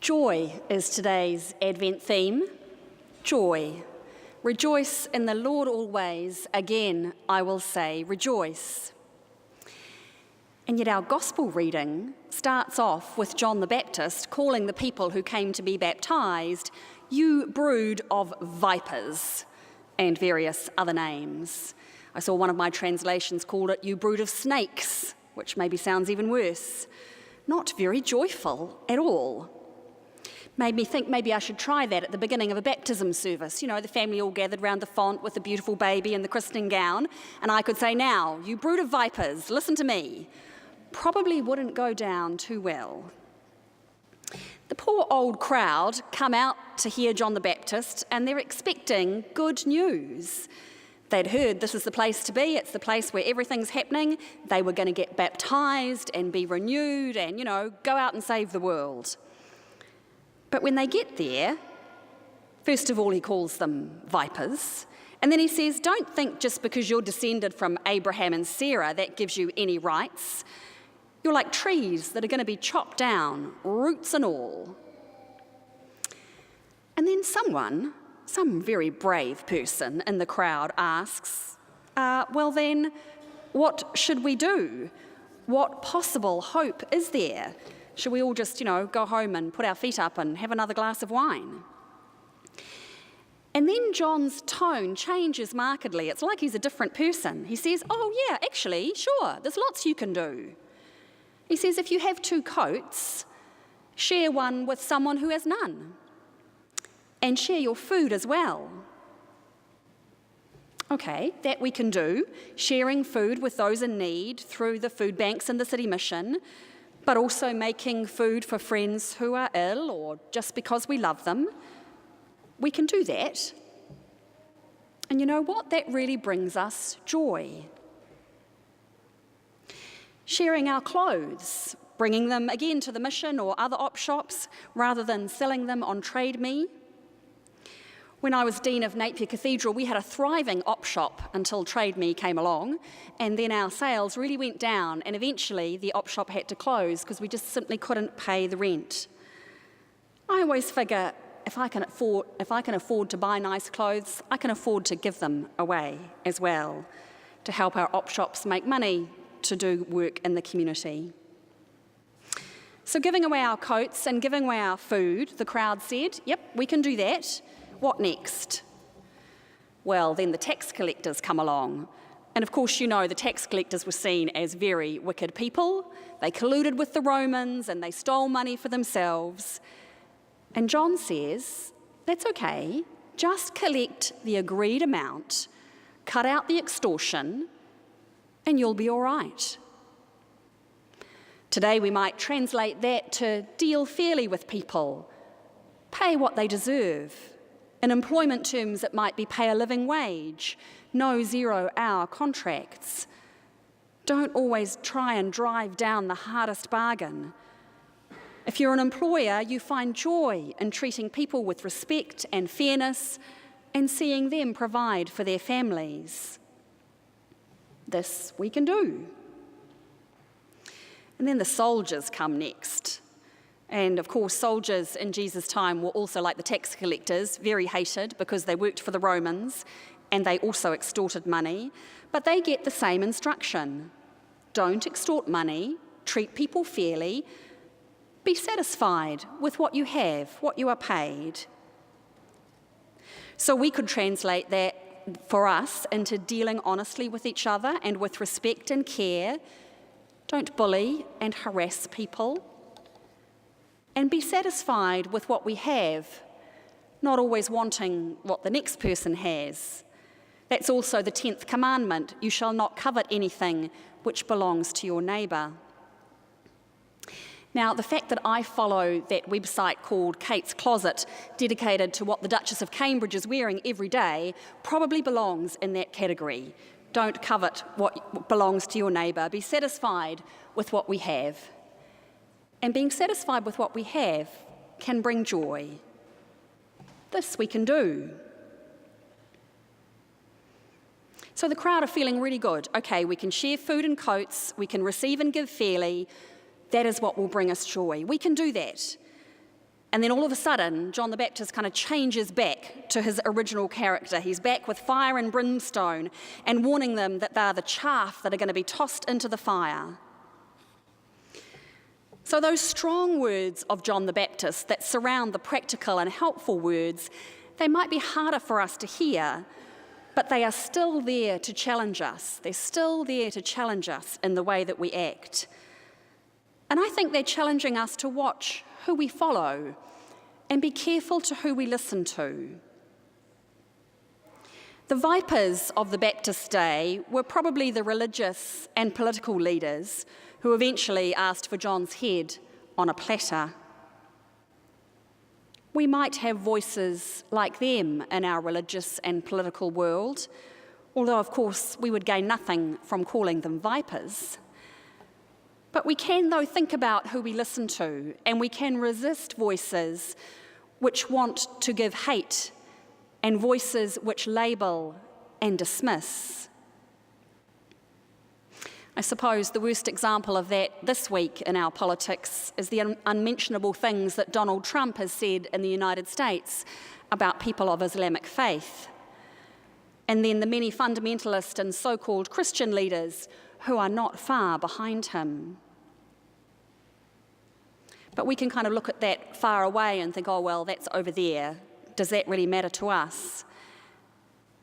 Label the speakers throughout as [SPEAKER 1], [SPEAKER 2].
[SPEAKER 1] Joy is today's Advent theme. Joy. Rejoice in the Lord always. Again, I will say, rejoice. And yet our gospel reading starts off with John the Baptist calling the people who came to be baptised, "You brood of vipers," and various other names. I saw one of my translations called it, "You brood of snakes," which maybe sounds even worse. Not very joyful at all. Made me think maybe I should try that at the beginning of a baptism service. You know, the family all gathered round the font with the beautiful baby in the christening gown, and I could say, "Now, you brood of vipers, listen to me." Probably wouldn't go down too well. The poor old crowd come out to hear John the Baptist, and they're expecting good news. They'd heard this is the place to be, it's the place where everything's happening. They were going to get baptised and be renewed and, go out and save the world. But when they get there, first of all, he calls them vipers. And then he says, don't think just because you're descended from Abraham and Sarah, that gives you any rights. You're like trees that are going to be chopped down, roots and all. And then some very brave person in the crowd asks, well then, what should we do? What possible hope is there? Should we all just, go home and put our feet up and have another glass of wine? And then John's tone changes markedly. It's like he's a different person. He says, oh yeah, actually, sure, there's lots you can do. He says, if you have 2 coats, share one with someone who has none. And share your food as well. Okay, that we can do, sharing food with those in need through the food banks and the city mission, but also making food for friends who are ill or just because we love them. We can do that. And you know what? That really brings us joy. Sharing our clothes, bringing them again to the mission or other op shops rather than selling them on Trade Me. When I was Dean of Napier Cathedral, we had a thriving op shop until Trade Me came along, and then our sales really went down, and eventually the op shop had to close because we just simply couldn't pay the rent. I always figure if I can afford to buy nice clothes, I can afford to give them away as well, to help our op shops make money to do work in the community. So giving away our coats and giving away our food, the crowd said, yep, we can do that. What next? Well, then the tax collectors come along. And of course, the tax collectors were seen as very wicked people. They colluded with the Romans and they stole money for themselves. And John says, that's okay, just collect the agreed amount, cut out the extortion, and you'll be all right. Today we might translate that to deal fairly with people, pay what they deserve. In employment terms, it might be pay a living wage, no 0-hour contracts. Don't always try and drive down the hardest bargain. If you're an employer, you find joy in treating people with respect and fairness and seeing them provide for their families. This we can do. And then the soldiers come next. And of course, soldiers in Jesus' time were also like the tax collectors, very hated because they worked for the Romans and they also extorted money. But they get the same instruction. Don't extort money, treat people fairly, be satisfied with what you have, what you are paid. So we could translate that for us into dealing honestly with each other and with respect and care. Don't bully and harass people. And be satisfied with what we have, not always wanting what the next person has. That's also the 10th commandment, you shall not covet anything which belongs to your neighbour. Now, the fact that I follow that website called Kate's Closet, dedicated to what the Duchess of Cambridge is wearing every day, probably belongs in that category. Don't covet what belongs to your neighbour, be satisfied with what we have. And being satisfied with what we have can bring joy. This we can do. So the crowd are feeling really good. Okay, we can share food and coats, we can receive and give fairly. That is what will bring us joy. We can do that. And then all of a sudden, John the Baptist kind of changes back to his original character. He's back with fire and brimstone and warning them that they're the chaff that are going to be tossed into the fire. So those strong words of John the Baptist that surround the practical and helpful words, they might be harder for us to hear, but they are still there to challenge us. They're still there to challenge us in the way that we act. And I think they're challenging us to watch who we follow and be careful to who we listen to. The vipers of the Baptist day were probably the religious and political leaders who eventually asked for John's head on a platter. We might have voices like them in our religious and political world, although of course we would gain nothing from calling them vipers. But we can, though, think about who we listen to, and we can resist voices which want to give hate and voices which label and dismiss. I suppose the worst example of that this week in our politics is the unmentionable things that Donald Trump has said in the United States about people of Islamic faith. And then the many fundamentalist and so-called Christian leaders who are not far behind him. But we can kind of look at that far away and think, oh, well, that's over there. Does that really matter to us?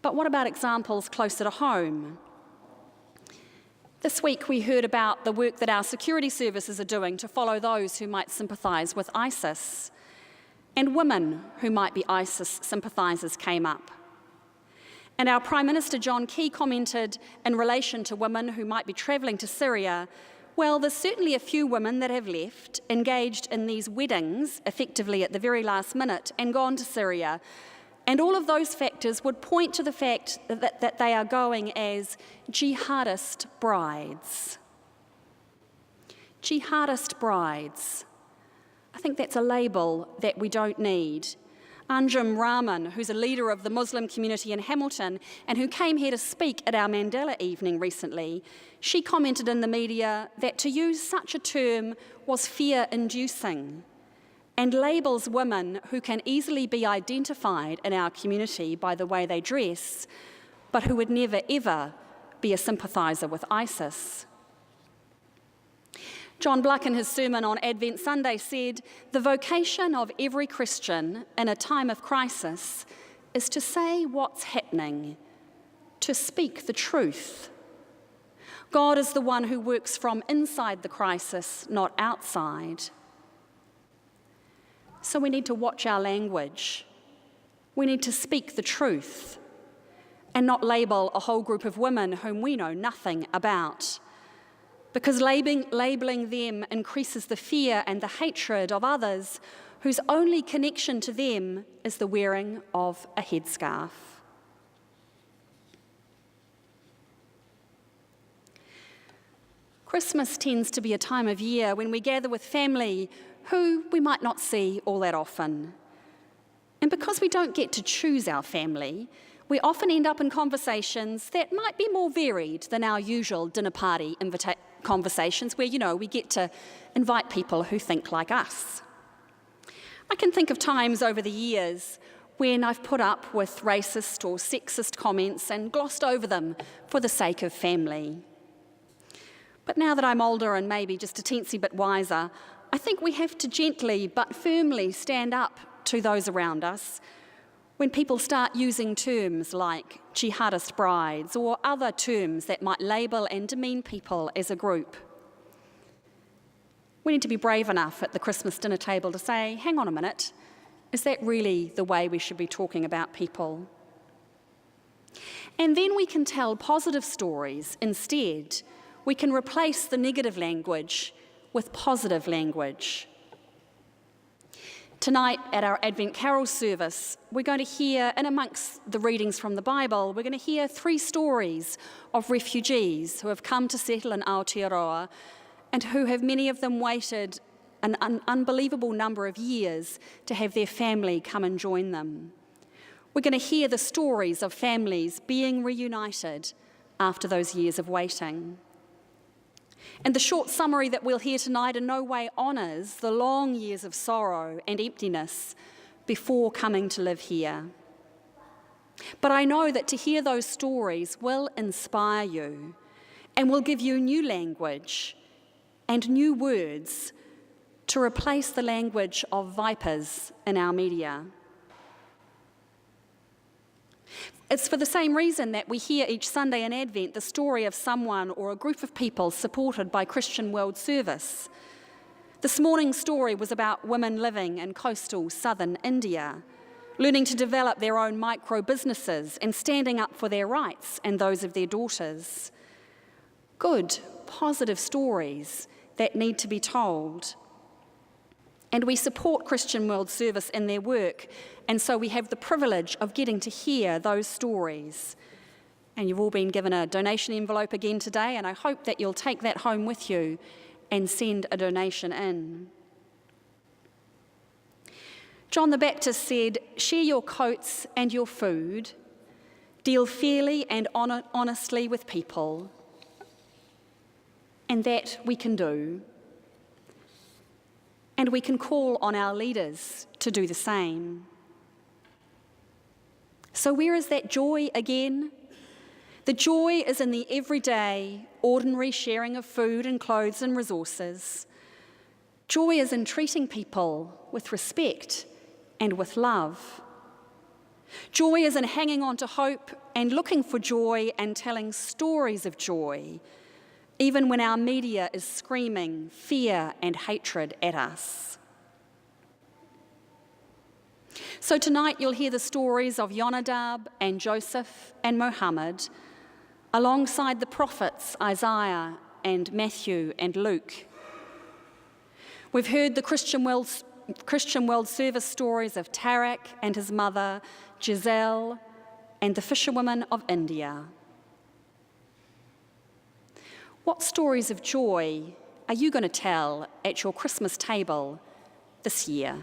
[SPEAKER 1] But what about examples closer to home? This week we heard about the work that our security services are doing to follow those who might sympathise with ISIS. And women who might be ISIS sympathisers came up. And our Prime Minister John Key commented in relation to women who might be travelling to Syria, well, there's certainly a few women that have left, engaged in these weddings, effectively at the very last minute, and gone to Syria. And all of those factors would point to the fact that they are going as jihadist brides. Jihadist brides. I think that's a label that we don't need. Anjum Rahman, who's a leader of the Muslim community in Hamilton and who came here to speak at our Mandela evening recently, she commented in the media that to use such a term was fear-inducing and labels women who can easily be identified in our community by the way they dress, but who would never, ever be a sympathiser with ISIS. John Bluck, in his sermon on Advent Sunday, said, "The vocation of every Christian in a time of crisis is to say what's happening, to speak the truth. God is the one who works from inside the crisis, not outside." So we need to watch our language. We need to speak the truth and not label a whole group of women whom we know nothing about. Because labeling them increases the fear and the hatred of others whose only connection to them is the wearing of a headscarf. Christmas tends to be a time of year when we gather with family who we might not see all that often. And because we don't get to choose our family, we often end up in conversations that might be more varied than our usual dinner party conversations where, we get to invite people who think like us. I can think of times over the years when I've put up with racist or sexist comments and glossed over them for the sake of family. But now that I'm older and maybe just a teensy bit wiser, I think we have to gently but firmly stand up to those around us when people start using terms like jihadist brides or other terms that might label and demean people as a group. We need to be brave enough at the Christmas dinner table to say, hang on a minute, is that really the way we should be talking about people? And then we can tell positive stories instead. We can replace the negative language with positive language. Tonight at our Advent Carol service, we're going to hear, in amongst the readings from the Bible, we're going to hear 3 stories of refugees who have come to settle in Aotearoa and who have many of them waited an unbelievable number of years to have their family come and join them. We're going to hear the stories of families being reunited after those years of waiting. And the short summary that we'll hear tonight in no way honours the long years of sorrow and emptiness before coming to live here. But I know that to hear those stories will inspire you and will give you new language and new words to replace the language of vipers in our media. It's for the same reason that we hear each Sunday in Advent the story of someone or a group of people supported by Christian World Service. This morning's story was about women living in coastal southern India, learning to develop their own micro-businesses and standing up for their rights and those of their daughters. Good, positive stories that need to be told. And we support Christian World Service in their work, and so we have the privilege of getting to hear those stories. And you've all been given a donation envelope again today, and I hope that you'll take that home with you and send a donation in. John the Baptist said, "Share your coats and your food, deal fairly and honestly with people." And that we can do. And we can call on our leaders to do the same. So where is that joy again? The joy is in the everyday, ordinary sharing of food and clothes and resources. Joy is in treating people with respect and with love. Joy is in hanging on to hope and looking for joy and telling stories of joy, even when our media is screaming fear and hatred at us. So tonight you'll hear the stories of Jonadab and Joseph and Mohammed, alongside the prophets Isaiah and Matthew and Luke. We've heard the Christian World Service stories of Tarak and his mother, Giselle, and the fisherwomen of India. What stories of joy are you going to tell at your Christmas table this year?